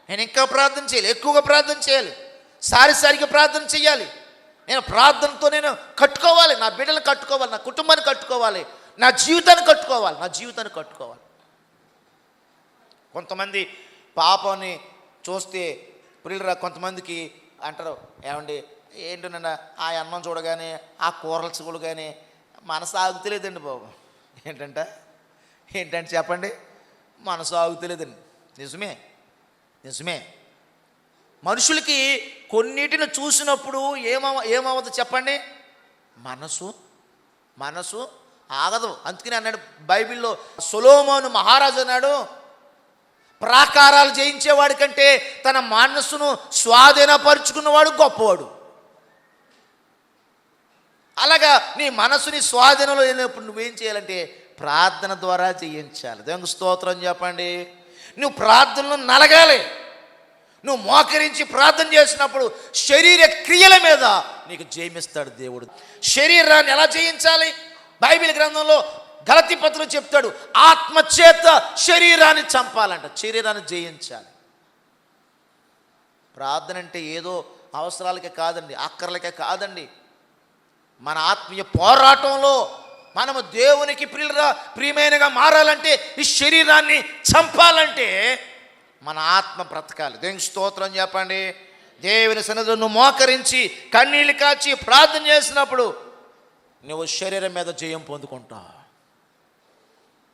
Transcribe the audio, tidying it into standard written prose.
నేను ఇంకా ప్రార్థన చేయాలి, ఎక్కువగా ప్రార్థన చేయాలి, సారిసారిగా ప్రార్థన చేయాలి. నేను ప్రార్థనతో నేను కట్టుకోవాలి, నా బిడ్డలు కట్టుకోవాలి, నా కుటుంబాన్ని కట్టుకోవాలి, నా జీవితాన్ని కట్టుకోవాలి. కొంతమంది పాపాన్ని చూస్తే పిల్లలు కొంతమందికి అంటారు, ఏమండి ఏంటన్నా ఆ అన్నం చూడగానే ఆ కూరలు చూడగానే మనసు ఆగుతలేదండి బాబు. ఏంటంటే చెప్పండి, మనసు ఆగుతలేదండి. నిజమే. మనుషులకి కొన్నిటిని చూసినప్పుడు ఏమవ్వదు చెప్పండి, మనసు ఆగదు. అందుకని అన్నాడు బైబిల్లో, సొలొమోను మహారాజు అన్నాడు, ప్రాకారాలు జయించేవాడి కంటే తన మనస్సును స్వాధీనపరుచుకున్నవాడు గొప్పవాడు. అలాగా నీ మనసుని స్వాధీనంలో లేనప్పుడు నువ్వేం చేయాలంటే ప్రార్థన ద్వారా జయించాలి. దేవునికి స్తోత్రం చెప్పండి. నువ్వు ప్రార్థనలో నలగాలి. నువ్వు మోకరించి ప్రార్థన చేసినప్పుడు శరీర క్రియల మీద నీకు జయమిస్తాడు దేవుడు. శరీరాన్ని ఎలా జయించాలి? బైబిల్ గ్రంథంలో గలతీ పత్రికలో చెప్తాడు, ఆత్మచేత శరీరాన్ని చంపాలంట, శరీరాన్ని జయించాలి. ప్రార్థన అంటే ఏదో అవసరాలకే కాదండి, అక్కర్లకే కాదండి. మన ఆత్మీయ పోరాటంలో మనము దేవునికి ప్రియమైనగా మారాలంటే, ఈ శరీరాన్ని చంపాలంటే మన ఆత్మ బ్రతకాలి. దేవునికి స్తోత్రం చెప్పండి. దేవుని సన్నిధిలో నువ్వు మోకరించి కన్నీళ్ళు కాచి ప్రార్థన చేసినప్పుడు నువ్వు శరీరం మీద జయం పొందుకుంటావు.